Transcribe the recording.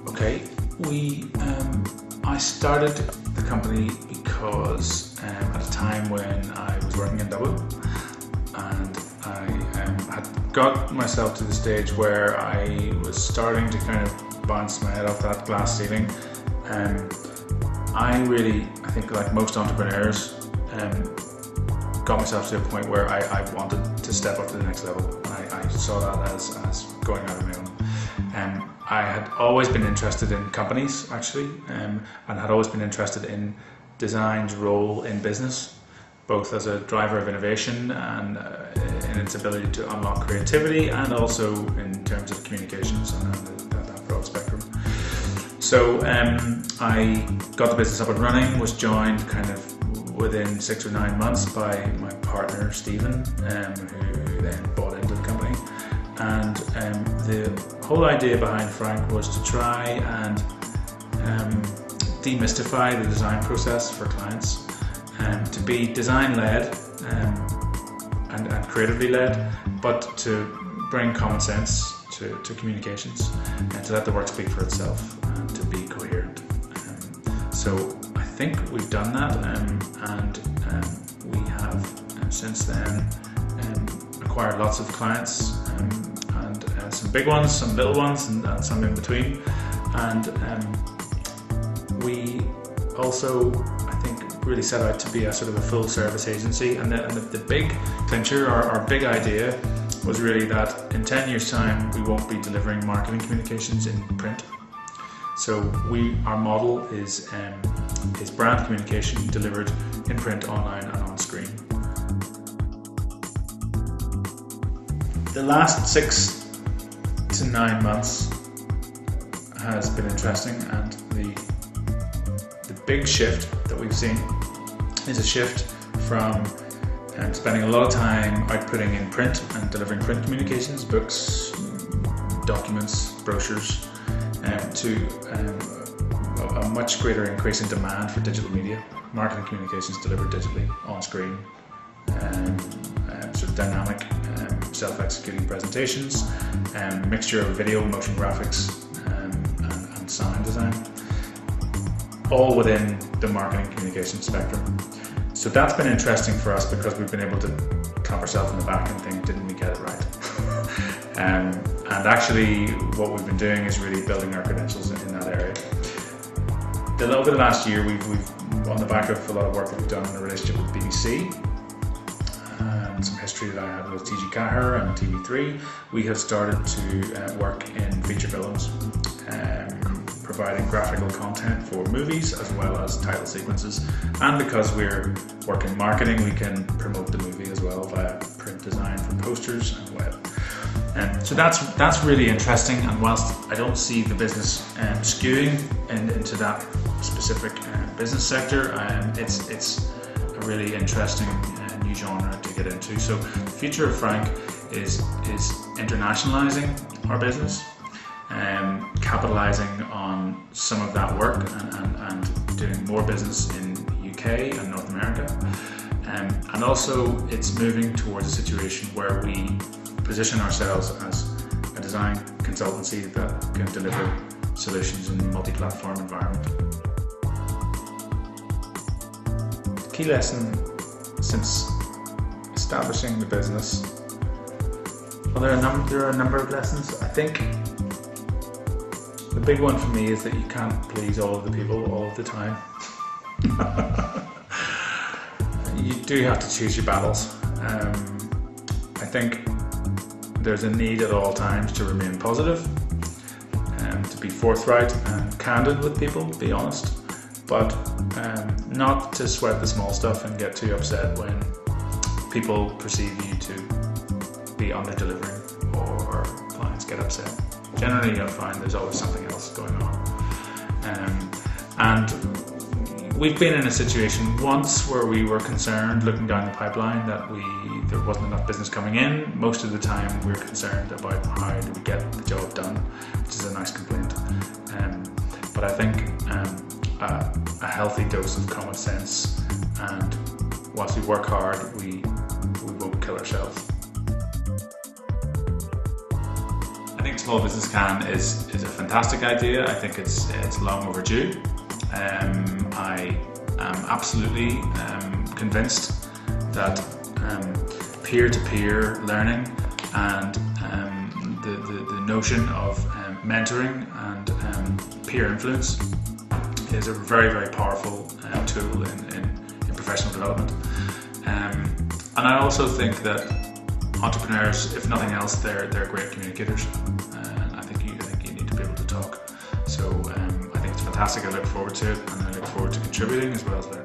Okay, I started the company because at a time when I was working in Dublin, and I had got myself to the stage where I was starting to kind of bounce my head off that glass ceiling. I think like most entrepreneurs, got myself to a point where I wanted to step up to the next level. I saw that as going out on my own. I had always been interested in companies, actually, and had always been interested in design's role in business, both as a driver of innovation and in its ability to unlock creativity, and also in terms of communications and that broad spectrum. So I got the business up and running, was joined kind of within 6 or 9 months by my partner Stephen, who then bought into the company. And the whole idea behind Frank was to try and demystify the design process for clients, to be design-led and creatively led, but to bring common sense to communications and to let the work speak for itself and to be coherent. So I think we've done that, and we have since then acquired lots of clients, and some big ones, some little ones, and some in between. And we also, I think, really set out to be a sort of a full service agency. And the big clincher, our big idea, was really that in 10 years' time we won't be delivering marketing communications in print. So our model is brand communication delivered in print, online, and on screen. The last 6 to 9 months has been interesting, and the big shift that we've seen is a shift from spending a lot of time outputting in print and delivering print communications, books, documents, brochures, to a much greater increase in demand for digital media, marketing communications delivered digitally on screen, sort of dynamic, self-executing presentations, mixture of video, motion graphics, and sound design, all within the marketing communication spectrum. So that's been interesting for us because we've been able to clap ourselves in the back and think, didn't we get it right? And actually what we've been doing is really building our credentials in that area. Over the last year, we've on the back of a lot of work that we've done in a relationship with BBC, and some history that I had with TG Caher and TV3, we have started to work in feature films, providing graphical content for movies as well as title sequences. And because we're working marketing, we can promote the movie as well via print design for posters and web. So that's really interesting, and whilst I don't see the business skewing into that specific business sector, it's a really interesting new genre to get into. So the future of Frank is internationalizing our business, capitalizing on some of that work and doing more business in the UK and North America, and also it's moving towards a situation where we position ourselves as a design consultancy that can deliver solutions in a multi-platform environment. The key lesson since establishing the business, well, there are a number of lessons. I think the big one for me is that you can't please all of the people all of the time. You do have to choose your battles. I think there's a need at all times to remain positive, to be forthright and candid with people, be honest, but not to sweat the small stuff and get too upset when people perceive you to be under-delivering or clients get upset. Generally, you'll find there's always something else going on. And we've been in a situation once where we were concerned, looking down the pipeline, that there wasn't enough business coming in. Most of the time we're concerned about how do we get the job done, which is a nice complaint. But I think a healthy dose of common sense, and once we work hard, we won't kill ourselves. I think SmallBusinessCan is a fantastic idea. I think it's long overdue. I am absolutely convinced that peer-to-peer learning and the notion of mentoring and peer influence is a very, very powerful tool in professional development. And I also think that entrepreneurs, if nothing else, they're great communicators. And I think you need to be able to talk. So I think it's fantastic. I look forward to it, and I look forward to contributing as well as learning.